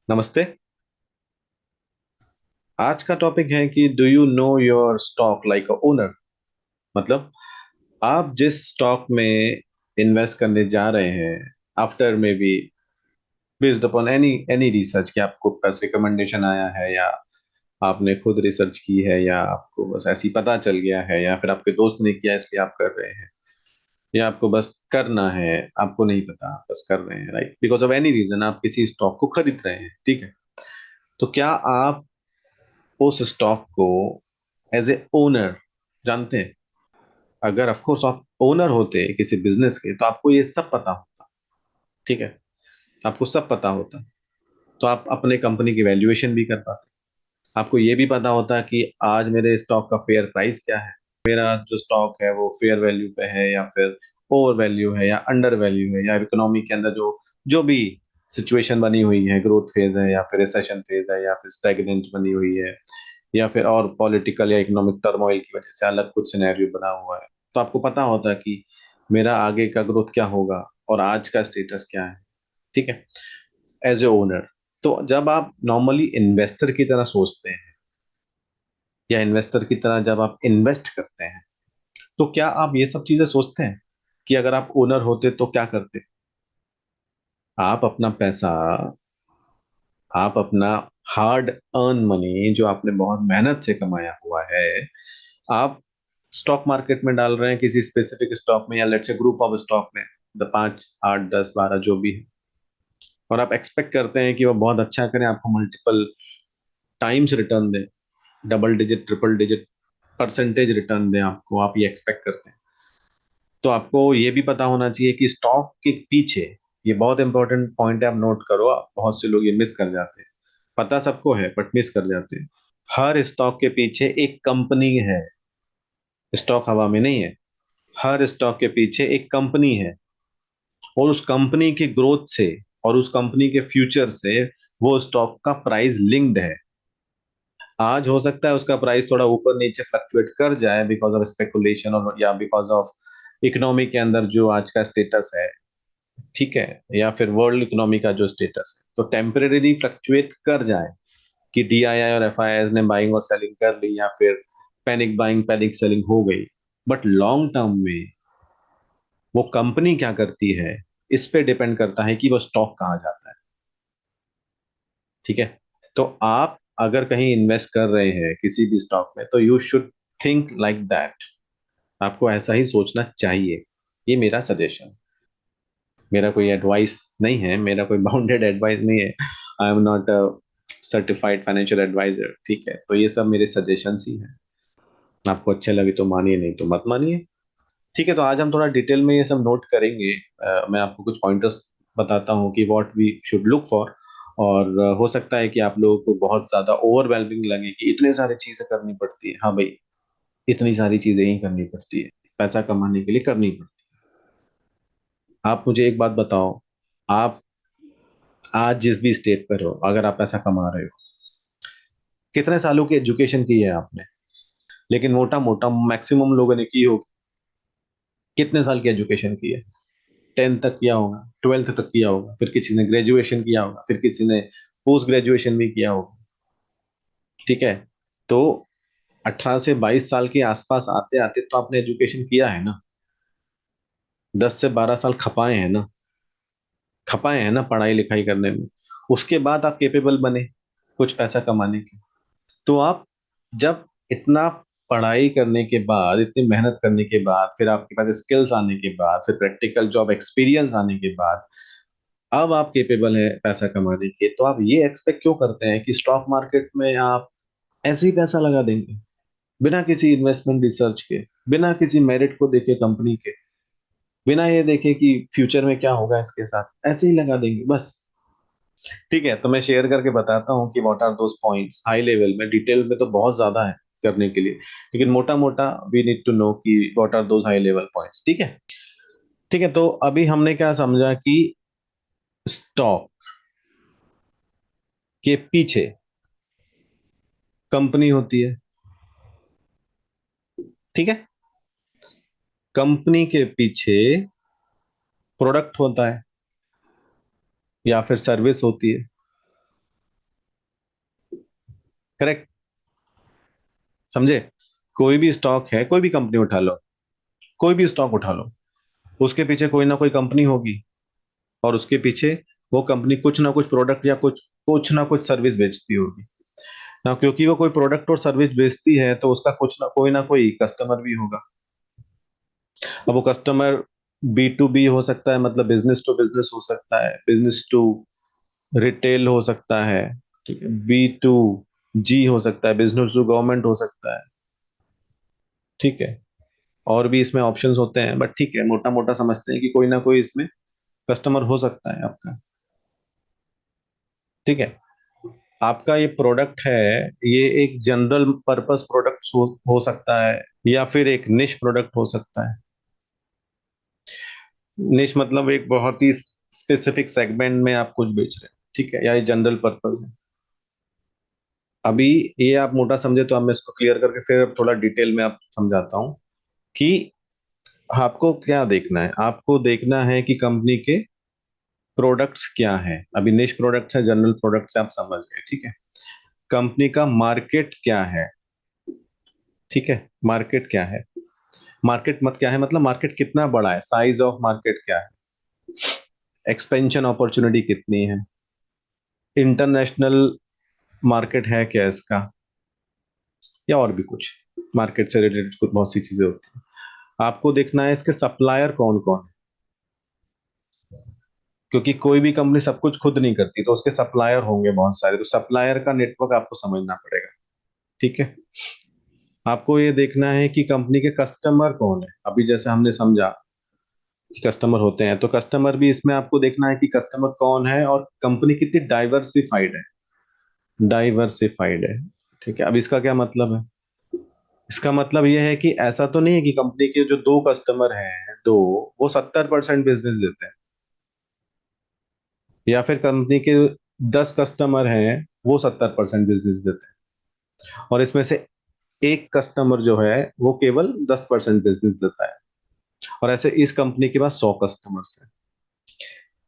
नमस्ते। आज का टॉपिक है कि do you know your stock like a owner. मतलब आप जिस स्टॉक में इन्वेस्ट करने जा रहे हैं, आफ्टर में be based upon any any research, कि आपको बस रिकमेंडेशन आया है, या आपने खुद रिसर्च की है, या आपको बस ऐसी पता चल गया है, या फिर आपके दोस्त ने किया इसलिए आप कर रहे हैं, या आपको बस करना है, आपको नहीं पता, आप बस कर रहे हैं, right? Because of any reason आप किसी स्टॉक को खरीद रहे हैं, ठीक है? तो क्या आप उस स्टॉक को एज ए ओनर जानते हैं? अगर ऑफ कोर्स आप ओनर होते किसी बिजनेस के, तो आपको ये सब पता होता, ठीक है? आपको सब पता होता, तो आप अपने कंपनी की वैल्यूएशन भी कर पाते। आपको ये भी पता होता कि आज मेरे स्टॉक का फेयर प्राइस क्या है, मेरा जो स्टॉक है वो फेयर वैल्यू पे है, या फिर ओवर वैल्यू है, या अंडर वैल्यू है, या इकोनॉमी के अंदर जो जो भी सिचुएशन बनी हुई है, ग्रोथ फेज है, या फिर रिसेशन फेज है, या फिर स्टैग्नेंट बनी हुई है, या फिर और पॉलिटिकल या इकोनॉमिक टर्मोइल की वजह से अलग कुछ सिनेरियो बना हुआ है। तो आपको पता होता है कि मेरा आगे का ग्रोथ क्या होगा और आज का स्टेटस क्या है, ठीक है? As a owner. तो जब आप नॉर्मली इन्वेस्टर की तरह सोचते हैं, या इन्वेस्टर की तरह जब आप इन्वेस्ट करते हैं, तो क्या आप ये सब चीजें सोचते हैं कि अगर आप ओनर होते तो क्या करते? आप अपना पैसा, आप अपना हार्ड अर्न मनी जो आपने बहुत मेहनत से कमाया हुआ है, आप स्टॉक मार्केट में डाल रहे हैं, किसी स्पेसिफिक स्टॉक में, या let's say group of stock में, द 5 8 10 12 जो भी है, और आप एक्सपेक्ट करते हैं कि वो बहुत अच्छा करें, आपको मल्टीपल टाइम्स रिटर्न दें, double digit triple digit percentage return दें आपको, आप ये एक्सपेक्ट करते हैं। तो आपको ये भी पता होना चाहिए कि स्टॉक के पीछे, ये बहुत इंपॉर्टेंट पॉइंट है, आप नोट करो, आप बहुत से लोग ये मिस कर जाते हैं। पता सबको है बट मिस कर जाते हैं। हर स्टॉक के पीछे एक कंपनी है। स्टॉक हवा में नहीं है। हर स्टॉक के पीछे एक कंपनी है, और उस कंपनी की ग्रोथ से और उस कंपनी के फ्यूचर से वो स्टॉक का प्राइस लिंक्ड है। आज हो सकता है उसका प्राइस थोड़ा ऊपर नीचे फ्लक्चुएट कर जाए बिकॉज ऑफ स्पेकुलेशन, और या बिकॉज ऑफ इकोनॉमी के अंदर जो आज का स्टेटस है, ठीक है, या फिर वर्ल्ड इकोनॉमी का जो स्टेटस है, तो टेम्परेरी फ्लक्चुएट कर जाए कि डीआईआई और एफआईआई ने बाइंग और सेलिंग कर ली, या फिर पैनिक बाइंग पैनिक सेलिंग हो गई। बट लॉन्ग टर्म में वो कंपनी क्या करती है, इस पे डिपेंड करता है कि वो स्टॉक कहाँ जाता है, ठीक है? तो आप अगर कहीं इन्वेस्ट कर रहे हैं किसी भी स्टॉक में, तो you should think like that. आपको ऐसा ही सोचना चाहिए। ये मेरा सजेशन, मेरा कोई एडवाइस नहीं है, मेरा कोई बाउंडेड एडवाइस नहीं है। I am not a certified financial advisor, ठीक है? तो ये सब मेरे सजेशंस ही हैं। आपको अच्छे लगे तो मानिए, नहीं तो मत मानिए, ठीक है? तो आज हम थोड़ा डिटेल में ये सब नोट करेंगे। मैं आपको कुछ पॉइंटर्स बताता हूँ कि what we should look for. और हो सकता है कि आप लोगों को बहुत ज्यादा ओवरवेलमिंग लगे कि इतने सारी चीजें करनी पड़ती है। हाँ भाई, इतनी सारी चीजें ही करनी पड़ती है, पैसा कमाने के लिए करनी पड़ती है। आप मुझे एक बात बताओ, आप आज जिस भी स्टेट पर हो, अगर आप पैसा कमा रहे हो, कितने सालों की एजुकेशन की है आपने? लेकिन मोटा मोटा मैक्सिमम लोगों ने की होगी। कितने साल की एजुकेशन की है? 10th तक किया होगा, 12th तक किया होगा, फिर किसी ने ग्रेजुएशन किया होगा, फिर किसी ने पोस्ट ग्रेजुएशन भी किया होगा, ठीक है? तो 18 से 22 साल के आसपास आते आते तो आपने एजुकेशन किया है ना। 10 से 12 साल खपाए हैं ना, खपाए हैं ना पढ़ाई लिखाई करने में। उसके बाद आप केपेबल बने कुछ पैसा कमाने के। तो आप जब इतना पढ़ाई करने के बाद, इतनी मेहनत करने के बाद, फिर आपके पास स्किल्स आने के बाद, फिर प्रैक्टिकल जॉब एक्सपीरियंस आने के बाद, अब आप केपेबल है पैसा कमाने के, तो आप ये एक्सपेक्ट क्यों करते हैं कि स्टॉक मार्केट में आप ऐसे ही पैसा लगा देंगे, बिना किसी इन्वेस्टमेंट रिसर्च के, बिना किसी मेरिट को देखे कंपनी के, बिना ये देखे कि फ्यूचर में क्या होगा इसके साथ, ऐसे ही लगा देंगे बस? ठीक है, तो मैं शेयर करके बताता हूँ कि what are those points. High level में, डिटेल में तो बहुत ज्यादा है करने के लिए, लेकिन मोटा मोटा वी नीड टू नो कि what are those high level points, ठीक है? ठीक है, तो अभी हमने क्या समझा कि स्टॉक के पीछे कंपनी होती है, ठीक है? कंपनी के पीछे प्रोडक्ट होता है, या फिर सर्विस होती है, करेक्ट, समझे? कोई भी स्टॉक है, कोई भी कंपनी उठा लो, कोई भी स्टॉक उठा लो, उसके पीछे कोई ना कोई कंपनी होगी, और उसके पीछे वो कंपनी कुछ ना कुछ प्रोडक्ट या कुछ कुछ ना कुछ सर्विस बेचती होगी ना, क्योंकि वो कोई प्रोडक्ट और सर्विस बेचती है तो उसका कुछ ना कोई कस्टमर भी होगा। अब वो कस्टमर बी टू बी हो सकता है, मतलब बिजनेस टू बिजनेस हो सकता है, बिजनेस टू रिटेल हो सकता है, ठीक है, बी टू जी हो सकता है, बिजनेस टू गवर्नमेंट हो सकता है, ठीक है। और भी इसमें ऑप्शंस होते हैं, बट ठीक है, मोटा मोटा समझते हैं कि कोई ना कोई इसमें कस्टमर हो सकता है आपका, ठीक है। आपका ये प्रोडक्ट है, ये एक जनरल पर्पस प्रोडक्ट हो सकता है, या फिर एक निश प्रोडक्ट हो सकता है। निश मतलब एक बहुत ही स्पेसिफिक सेगमेंट में आप कुछ बेच रहे हैं, ठीक है, या ये जनरल पर्पस है। अभी ये आप मोटा समझे तो अब मैं इसको क्लियर करके फिर अब थोड़ा डिटेल में आप समझाता हूँ कि आपको क्या देखना है। आपको देखना है कि कंपनी के प्रोडक्ट्स क्या है। अभी निश प्रोडक्ट्स है, जनरल प्रोडक्ट्स आप समझ गए, ठीक है। कंपनी का मार्केट क्या है, ठीक है, मार्केट क्या है। मार्केट मत क्या है मतलब मार्केट कितना बड़ा है, साइज ऑफ मार्केट क्या है, एक्सपेंशन अपॉर्चुनिटी कितनी है, इंटरनेशनल मार्केट है क्या इसका, या और भी कुछ मार्केट से रिलेटेड कुछ बहुत सी चीजें होती हैं। आपको देखना है इसके सप्लायर कौन कौन है, क्योंकि कोई भी कंपनी सब कुछ खुद नहीं करती, तो उसके सप्लायर होंगे बहुत सारे, तो सप्लायर का नेटवर्क आपको समझना पड़ेगा, ठीक है। आपको ये देखना है कि कंपनी के कस्टमर कौन है। अभी जैसे हमने समझा कि कस्टमर होते हैं, तो कस्टमर भी इसमें आपको देखना है कि कस्टमर कौन है और कंपनी कितनी डाइवर्सिफाइड है, डाइवर्सिफाइड है, ठीक है। अब इसका क्या मतलब है? इसका मतलब यह है कि ऐसा तो नहीं है कि कंपनी के जो दो कस्टमर हैं, दो, वो 70% बिजनेस देते हैं, या फिर कंपनी के 10 कस्टमर हैं, वो 70% बिजनेस देते हैं, और इसमें से एक कस्टमर जो है वो केवल 10% बिजनेस देता है, और ऐसे इस कंपनी के पास 100 कस्टमर्स हैं।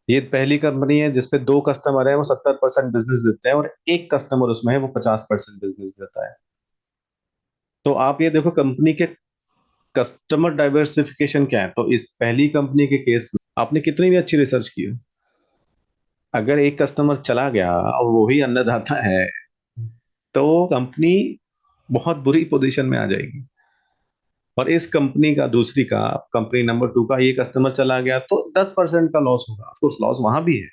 ये पहली कंपनी है जिसपे दो कस्टमर है, वो 70% बिजनेस देते हैं, और एक कस्टमर उसमें है वो 50% बिजनेस देता है। तो आप ये देखो कंपनी के कस्टमर डाइवर्सिफिकेशन क्या है। तो इस पहली कंपनी के केस में आपने कितनी भी अच्छी रिसर्च की हो, अगर एक कस्टमर चला गया और वो ही अन्नदाता है, तो कंपनी बहुत बुरी पोजीशन में आ जाएगी। और इस कंपनी का, दूसरी का, कंपनी नंबर 2 का ये कस्टमर चला गया तो 10% का लॉस होगा। ऑफ कोर्स लॉस वहां भी है,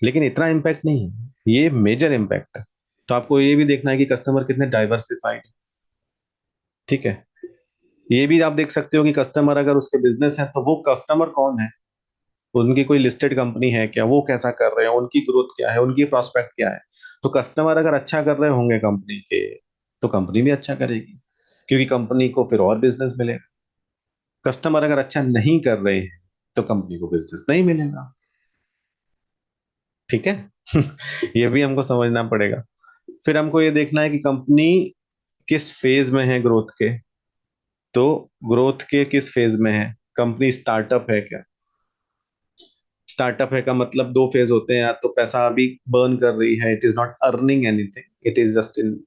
लेकिन इतना इम्पैक्ट नहीं है, ये मेजर इम्पैक्ट है। तो आपको ये भी देखना है कि कस्टमर कितने डाइवर्सिफाइड, ठीक है। ये भी आप देख सकते हो कि कस्टमर अगर उसके बिजनेस है तो वो कस्टमर कौन है, उनकी कोई लिस्टेड कंपनी है क्या, वो कैसा कर रहे हैं, उनकी ग्रोथ क्या है, उनकी प्रॉस्पेक्ट क्या है। तो कस्टमर अगर अच्छा कर रहे होंगे कंपनी के, तो कंपनी भी अच्छा करेगी, क्योंकि कंपनी को फिर और बिजनेस मिलेगा। कस्टमर अगर अच्छा नहीं कर रहे हैं तो कंपनी को बिजनेस नहीं मिलेगा, ठीक है। ये भी हमको समझना पड़ेगा। फिर हमको ये देखना है कि कंपनी किस फेज में है ग्रोथ के। तो ग्रोथ के किस फेज में है, कंपनी स्टार्टअप है क्या। स्टार्टअप है का मतलब दो फेज होते हैं, या तो पैसा अभी बर्न कर रही है, it is not earning anything, it is just in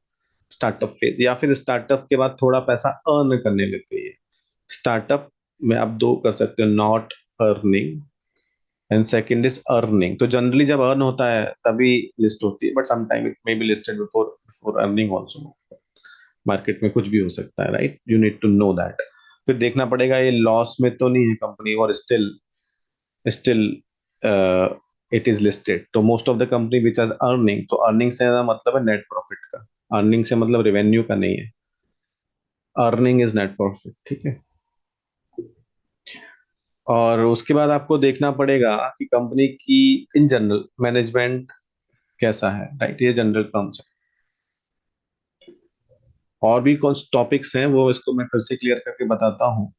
startup phase, या फिर स्टार्टअप के बाद थोड़ा पैसा अर्न करने लग गई है। स्टार्टअप में आप दो कर सकते हो, not earning and second is earning. तो जनरली जब अर्न होता है तभी लिस्ट होती है, but sometime it may be listed before before earning also. Market में कुछ भी हो सकता है, right, you need to know that. फिर देखना पड़ेगा ये लॉस में तो नहीं है कंपनी, और still still it is listed. तो most of the company which are earning, तो अर्निंग से ज्यादा मतलब है नेट प्रॉफिट का। अर्निंग से मतलब रेवेन्यू का नहीं है, अर्निंग इज नेट प्रॉफिट, ठीक है। और उसके बाद आपको देखना पड़ेगा कि कंपनी की इन जनरल मैनेजमेंट कैसा है, राइट, ये जनरल टर्म्स है। और भी कुछ टॉपिक्स हैं, वो इसको मैं फिर से क्लियर करके बताता हूँ,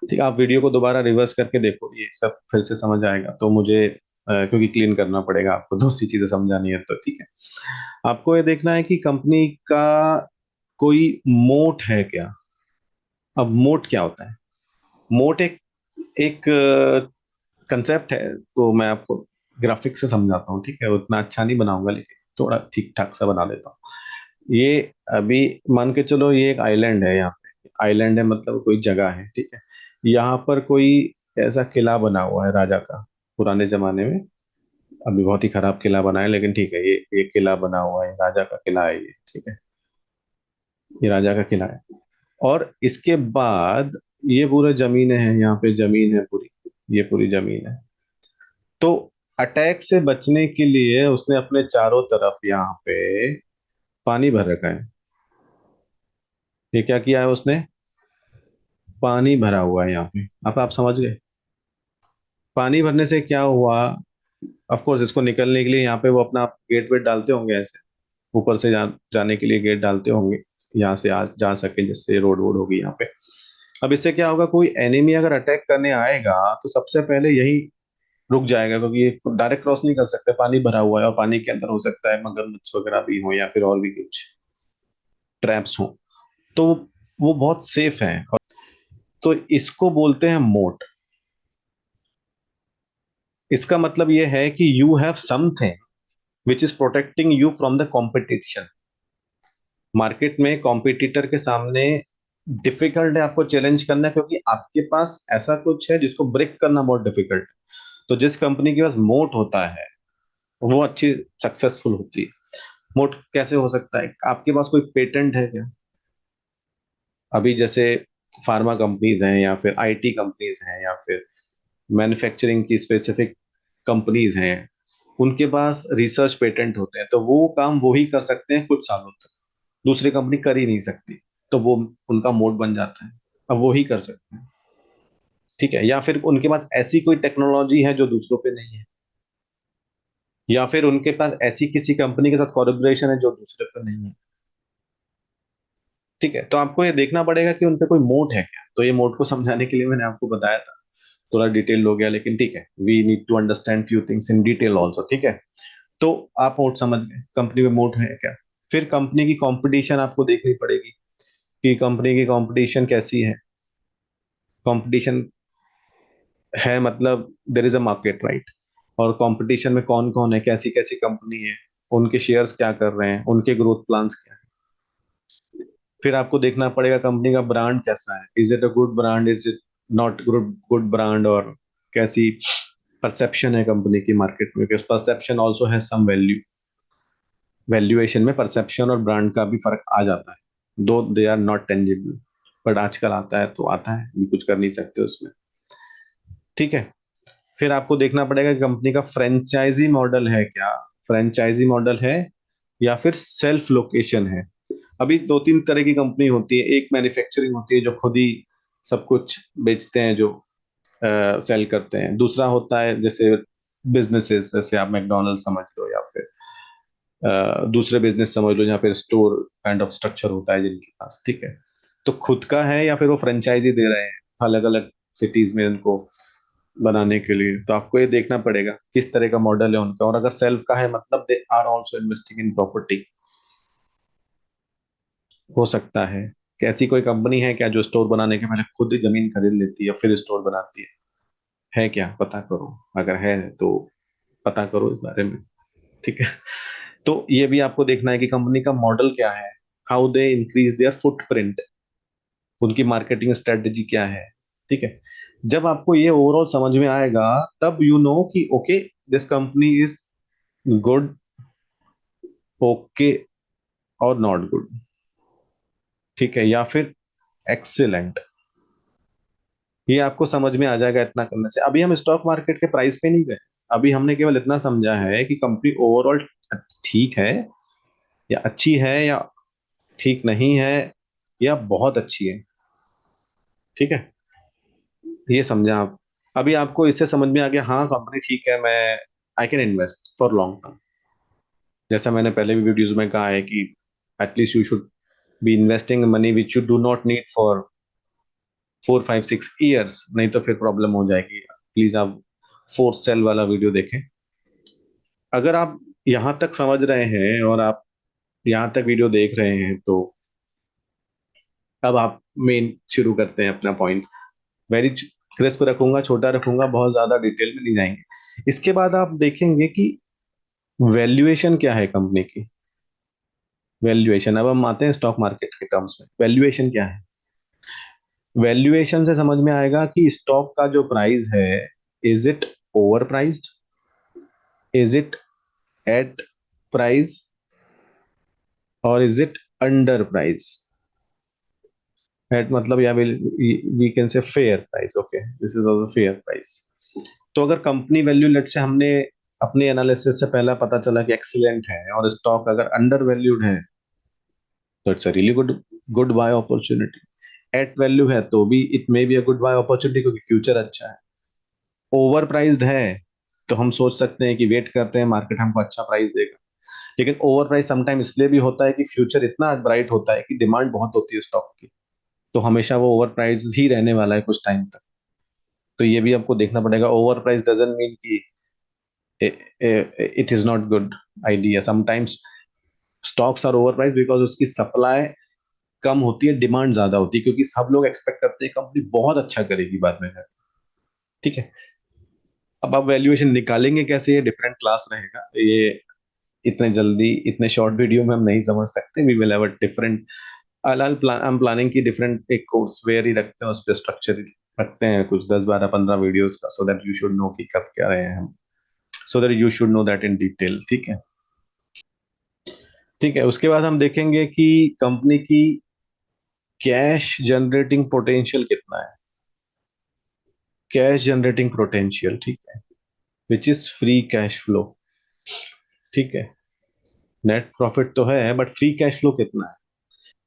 ठीक है। आप वीडियो को दोबारा रिवर्स करके देखो, ये सब फिर से समझ आएगा। तो मुझे क्योंकि क्लीन करना पड़ेगा आपको, दूसरी चीजें समझानी है, तो ठीक है। आपको ये देखना है कि कंपनी का कोई मोट है क्या। अब मोट क्या होता है? मोट एक एक कंसेप्ट है, तो मैं आपको ग्राफिक से समझाता हूँ, ठीक है, उतना अच्छा नहीं बनाऊंगा लेकिन थोड़ा ठीक ठाक सा बना देता हूँ। ये अभी मान के चलो ये एक आइलैंड है यहाँ पे। आइलैंड है मतलब कोई जगह है, ठीक है। यहाँ पर कोई ऐसा किला बना हुआ है राजा का, पुराने जमाने में। अभी बहुत ही खराब किला बना है, लेकिन ठीक है, ये किला बना हुआ है, राजा का किला है ये, ठीक है। ये राजा का किला है। और इसके बाद ये पूरा जमीन है, यहाँ पे जमीन है पूरी, ये पूरी जमीन है। तो अटैक से बचने के लिए उसने अपने चारों तरफ यहाँ पे पानी भर रखा है। ये क्या किया है उसने? पानी भरा हुआ है यहाँ पे। अब आप समझ गए पानी भरने से क्या हुआ? ऑफ कोर्स इसको निकलने के लिए यहाँ पे वो अपना गेट वेट डालते होंगे ऐसे, ऊपर से जाने के लिए गेट डालते होंगे, यहाँ से जा सके, जिससे रोड वोड होगी यहाँ पे। अब इससे क्या होगा, कोई एनिमी अगर अटैक करने आएगा तो सबसे पहले यही रुक जाएगा, क्योंकि ये डायरेक्ट क्रॉस नहीं कर सकते, पानी भरा हुआ है, और पानी के अंदर हो सकता है मगरमच्छ वगैरह भी हो, या फिर और भी कुछ ट्रैप्स हो। तो वो बहुत सेफ है। तो इसको बोलते हैं मोट। इसका मतलब ये है कि you have something which is protecting you from the competition. Market में कॉम्पिटिटर के सामने डिफिकल्ट है आपको चैलेंज करना, क्योंकि आपके पास ऐसा कुछ है जिसको ब्रेक करना बहुत डिफिकल्ट है। तो जिस कंपनी के पास मोट होता है वो अच्छी सक्सेसफुल होती है। मोट कैसे हो सकता है? आपके पास कोई पेटेंट है क्या? अभी जैसे फार्मा कंपनीज हैं, या फिर आईटी कंपनीज हैं, या फिर मैन्युफैक्चरिंग की स्पेसिफिक कंपनीज हैं, उनके पास रिसर्च पेटेंट होते हैं, तो वो काम वो ही कर सकते हैं कुछ सालों तक, दूसरी कंपनी कर ही नहीं सकती। तो वो उनका मोड बन जाता है, अब वो ही कर सकते हैं, ठीक है। या फिर उनके पास ऐसी कोई टेक्नोलॉजी है जो दूसरों पे नहीं है, या फिर उनके पास ऐसी किसी कंपनी के साथ कोलैबोरेशन है जो दूसरे पे नहीं है, ठीक है। तो आपको ये देखना पड़ेगा कि उनपे कोई मोड है क्या। तो ये मोड को समझाने के लिए मैंने आपको बताया था, थोड़ा डिटेल हो गया, लेकिन ठीक है, we need to understand few things in detail also, ठीक है। तो आप मोड समझ गए, कंपनी में मोड है क्या। फिर कंपनी की कंपटीशन आपको देखनी पड़ेगी कि कंपनी की कंपटीशन कैसी है। कंपटीशन है मतलब there is a market, right. और कंपटीशन में कौन कौन है, कैसी कैसी कंपनी है, उनके शेयर्स क्या कर रहे हैं, उनके ग्रोथ प्लान्स क्या है। फिर आपको देखना पड़ेगा कंपनी का ब्रांड कैसा है, is it a good brand, is it not good good brand, और कैसी परसेप्शन है कंपनी की मार्केट में, बिकॉज परसेप्शन ऑल्सो है सम वैल्यू। वैल्यूएशन में परसेप्शन और ब्रांड का भी फर्क आ जाता है, though they are not tangible, but आजकल आता है तो आता है, भी कुछ कर नहीं सकते उसमें, ठीक है। फिर आपको देखना पड़ेगा कि कंपनी का फ्रेंचाइजी मॉडल है क्या, फ्रेंचाइजी मॉडल है या फिर सेल्फ लोकेशन है। अभी दो तीन तरह की कंपनी होती है, एक मैन्युफैक्चरिंग होती है जो खुद ही सब कुछ बेचते हैं, जो सेल करते हैं। दूसरा होता है जैसे बिजनेसेस, जैसे आप मैकडोनल्ड समझ लो, या फिर दूसरे बिजनेस समझ लो, जहाँ पे स्टोर काइंड ऑफ स्ट्रक्चर होता है जिनके पास, ठीक है। तो खुद का है या फिर वो फ्रेंचाइजी दे रहे हैं अलग अलग सिटीज में उनको बनाने के लिए। तो आपको ये देखना पड़ेगा किस तरह का मॉडल है उनका, और अगर सेल्फ का है मतलब they are also investing in property. हो सकता है कि ऐसी कोई कंपनी है क्या जो स्टोर बनाने के पहले खुद ही जमीन खरीद लेती है फिर स्टोर बनाती है क्या? पता करो, अगर है तो पता करो इस बारे में, ठीक है। तो ये भी आपको देखना है कि कंपनी का मॉडल क्या है, how they increase their footprint, उनकी मार्केटिंग स्ट्रेटेजी क्या है, ठीक है। जब आपको ये ओवरऑल समझ में आएगा तब यू नो कि okay, this company is good, okay, और नॉट गुड, ठीक है, या फिर एक्सीलेंट। ये आपको समझ में आ जाएगा इतना करने से। अभी हम स्टॉक मार्केट के प्राइस पे नहीं गए, अभी हमने केवल इतना समझा है कि कंपनी ओवरऑल ठीक है, या अच्छी है, या ठीक नहीं है, या बहुत अच्छी है, ठीक है। ये समझा आप? अभी आपको इससे समझ में आ गया, हाँ कंपनी ठीक है, मैं I can invest for long term. जैसा मैंने पहले भी वीडियोज में कहा है कि at least you should be investing money which you do not need for 4 5 6 years, नहीं तो फिर प्रॉब्लम हो जाएगी। प्लीज आप फोर्थ सेल वाला वीडियो देखें। अगर आप यहाँ तक समझ रहे हैं और आप यहाँ तक वीडियो देख रहे हैं, तो अब आप मेन शुरू करते हैं अपना पॉइंट। वेरी क्रिस्प रखूंगा, छोटा रखूंगा, बहुत ज्यादा डिटेल में नहीं जाएंगे। इसके बाद आप देखेंगे कि वैल्यूएशन क्या है कंपनी की। वैल्यूएशन, अब हम आते हैं स्टॉक मार्केट के टर्म्स में, वैल्यूएशन क्या है? वैल्यूएशन से समझ में आएगा कि स्टॉक का जो प्राइस है, is it overpriced, is it at price, और is it under price. At मतलब या we can say fair price, okay, this is also fair price. तो अगर कंपनी वैल्यू लेट से हमने अपने एनालिसिस से पहला पता चला कि एक्सीलेंट है, और स्टॉक अगर अंडर वैल्यूड है, तो it's a really good good buy opportunity. At value है तो भी it may be a good buy opportunity, क्योंकि फ्यूचर अच्छा है। ओवर प्राइस्ड है तो हम सोच सकते हैं कि वेट करते हैं, मार्केट हमको अच्छा प्राइस देगा। लेकिन ओवर प्राइस समटाइम इसलिए भी होता है कि फ्यूचर इतना ब्राइट होता है कि डिमांड बहुत होती है स्टॉक की, तो हमेशा वो ओवर प्राइस ही रहने वाला है कुछ टाइम तक। तो ये भी आपको देखना पड़ेगा, ओवर प्राइस डजंट मीन कि it is not good idea. Sometimes stocks are over price because उसकी सप्लाई कम होती है, डिमांड ज्यादा होती है, क्योंकि सब लोग एक्सपेक्ट करते हैं कंपनी बहुत अच्छा करेगी बाद में। ठीक है। अब आप वैल्यूएशन निकालेंगे कैसे, ये डिफरेंट क्लास रहेगा ये, इतने जल्दी इतने शॉर्ट वीडियो में हम नहीं समझ सकते। We will have a different, I am planning की डिफरेंट एक कोर्स वेयर ही रखते हैं, उस पर स्ट्रक्चर रखते हैं कुछ 10 12 15 वीडियोस का, so that you should know कि कर क्या रहे हैं हम, so that you should know that in detail. ठीक है। ठीक है, उसके बाद हम देखेंगे कि कंपनी की कैश जनरेटिंग पोटेंशियल कितना है। कैश जनरेटिंग पोटेंशियल, ठीक है, which is free cash flow. ठीक है। नेट प्रॉफिट तो है बट फ्री कैश फ्लो कितना है?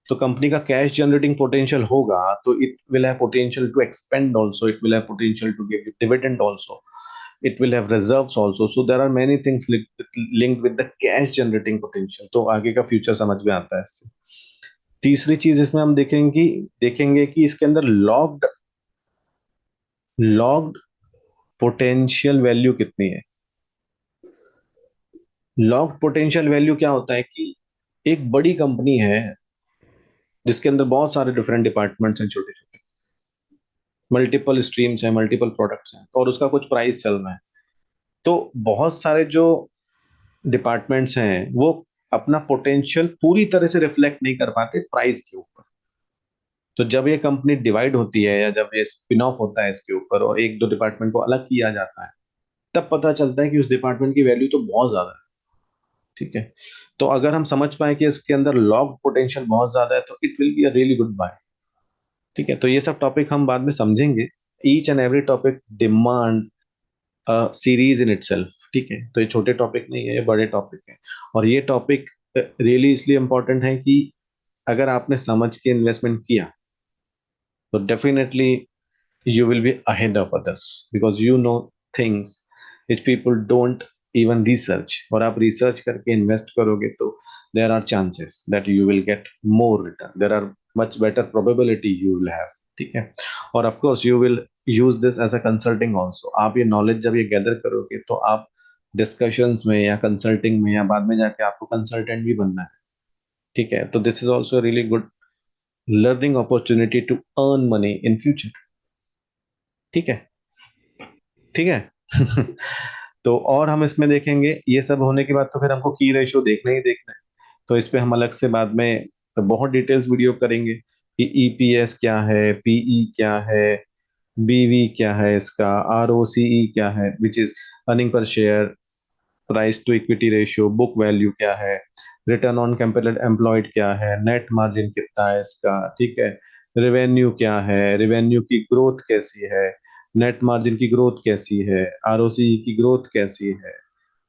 तो कंपनी का कैश जनरेटिंग पोटेंशियल होगा तो it will have potential to expand also, it will have potential to give dividend also, it will have reserves also, so there are many things linked with the cash generating potential। तो आगे का future समझ में आता है इससे। तीसरी चीज इसमें हम देखेंगे कि इसके अंदर लॉक्ड लॉक्ड पोटेंशियल वैल्यू कितनी है। लॉक्ड पोटेंशियल वैल्यू क्या होता है कि एक बड़ी कंपनी है जिसके अंदर बहुत सारे डिफरेंट डिपार्टमेंट्स हैं, छोटे छोटे मल्टीपल स्ट्रीम्स हैं, मल्टीपल प्रोडक्ट्स हैं, और उसका कुछ प्राइस चल रहा है। तो बहुत सारे जो डिपार्टमेंट्स हैं वो अपना पोटेंशियल पूरी तरह से रिफ्लेक्ट नहीं कर पाते प्राइस के ऊपर। तो जब ये कंपनी डिवाइड होती है या जब ये स्पिन ऑफ होता है इसके ऊपर और एक दो डिपार्टमेंट को अलग किया जाता है, तब पता चलता है कि उस डिपार्टमेंट की वैल्यू तो बहुत ज्यादा है। ठीक है। तो अगर हम समझ पाए कि इसके अंदर लॉग पोटेंशियल बहुत ज्यादा है, तो it will be a really good buy. ठीक है, तो ये सब टॉपिक हम बाद में समझेंगे। Each and every topic demand series in itself. ठीक है, तो ये छोटे टॉपिक नहीं है, ये बड़े टॉपिक है। और ये टॉपिक रियली इसलिए इंपॉर्टेंट है कि अगर आपने समझ के इन्वेस्टमेंट किया, तो definitely you will be ahead of others because you know things which people don't even research। और आप रिसर्च करके इन्वेस्ट करोगे तो there are chances that you will get more return, there are much better probability you will have। ठीक है। और of course you will use this as a consulting also। आप ये नॉलेज जब ये गैदर करोगे तो आप डिस्कशंस में या कंसल्टिंग में या बाद में जाके आपको कंसल्टेंट भी बनना है। ठीक है, तो this is also really good learning opportunity to earn money in future. ठीक है। ठीक है। तो और हम इसमें देखेंगे, ये सब होने के बाद तो फिर हमको की रेशियो देखना ही देखना है। तो इस पे हम अलग से बाद में तो बहुत डिटेल्स वीडियो करेंगे कि ईपीएस क्या है, पीई क्या है, बीवी क्या है, इसका आरओसीई क्या है, which is earning per share, price to equity ratio, book value क्या है, रिटर्न ऑन कैपिटल एम्प्लॉयड क्या है, नेट मार्जिन कितना है इसका। ठीक है। रेवेन्यू क्या है, रेवेन्यू की ग्रोथ कैसी है, नेट मार्जिन की ग्रोथ कैसी है, आरओसी की ग्रोथ कैसी है।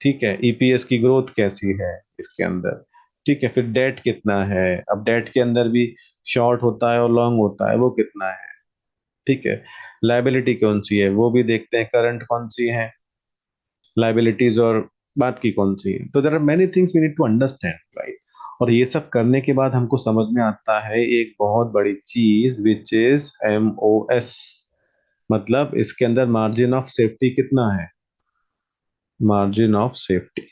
ठीक है, ईपीएस की ग्रोथ कैसी है इसके अंदर। ठीक है, फिर डेट कितना है, अब डेट के अंदर भी शॉर्ट होता है और लॉन्ग होता है, वो कितना है। ठीक है। लाइबिलिटी कौन सी है वो भी देखते हैं, करंट कौन सी है लाइबिलिटीज, और बात की कौन सी है। तो there are many things we need to understand, right. और ये सब करने के बाद हमको समझ में आता है एक बहुत बड़ी चीज, विच इज एमओएस। मतलब इसके अंदर मार्जिन ऑफ सेफ्टी कितना है, मार्जिन ऑफ सेफ्टी,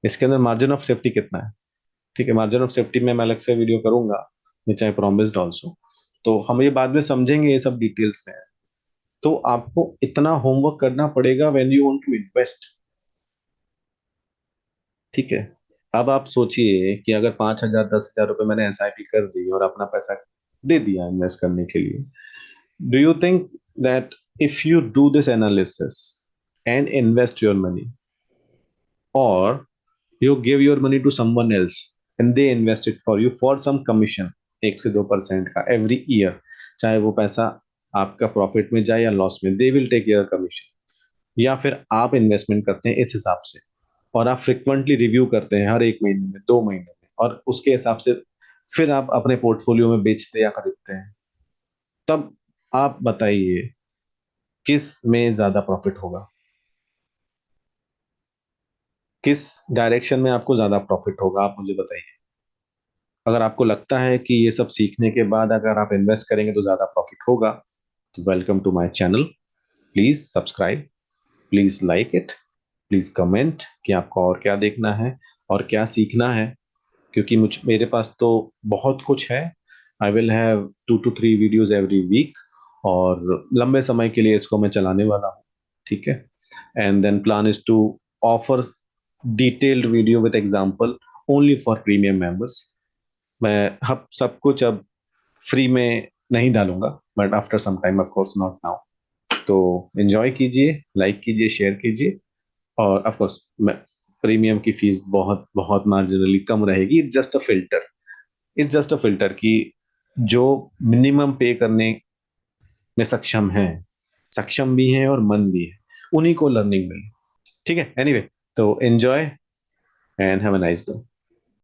इसके अंदर मार्जिन ऑफ सेफ्टी कितना है। ठीक है, मार्जिन ऑफ सेफ्टी में मैं अलग से वीडियो करूंगा, विच आई प्रॉमिस्ड ऑल्सो। तो हम ये बाद में समझेंगे ये सब डिटेल्स में। तो आपको इतना होमवर्क करना पड़ेगा when you want to invest. ठीक है। अब आप सोचिए कि अगर 5,000 10,000 रुपये मैंने एसआईपी कर दी और अपना पैसा दे दिया इन्वेस्ट करने के लिए, do you think that if you do this analysis and invest your money, और you give your money to someone else and they invest it for you for some commission, 1 से 2% का एवरी ईयर, चाहे वो पैसा आपका profit में जाए या लॉस में, they will take your commission. या फिर आप इन्वेस्टमेंट करते हैं इस हिसाब से, और आप फ्रिक्वेंटली रिव्यू करते हैं हर 1 महीने में, 2 महीने में, और उसके हिसाब से फिर आप अपने पोर्टफोलियो में बेचते या खरीदते हैं, तब आप बताइए किस में ज्यादा प्रॉफिट होगा, किस डायरेक्शन में आपको ज्यादा प्रॉफिट होगा, आप मुझे बताइए। अगर आपको लगता है कि ये सब सीखने के बाद अगर आप इन्वेस्ट करेंगे तो ज्यादा प्रॉफिट होगा, तो welcome to my channel. Please subscribe, please like it, please comment कि आपको और क्या देखना है और क्या सीखना है, क्योंकि मेरे पास तो बहुत कुछ है। I will have 2 to 3 videos every week, और लंबे समय के लिए इसको मैं चलाने वाला हूँ, ठीक है। And then plan is to offer detailed video with example only for premium members. मैं अब सब कुछ अब फ्री में नहीं डालूंगा, but after some time, of course not now. तो एंजॉय कीजिए, लाइक कीजिए, शेयर कीजिए, और ऑफ कोर्स मैं, प्रीमियम की फीस बहुत बहुत मार्जिनली कम रहेगी। It's just a filter, it's just a filter कि जो मिनिमम पे करने में सक्षम है, सक्षम भी है और मन भी है, उन्हीं को लर्निंग मिले, ठीक है। एनीवे, तो enjoy and have a nice day.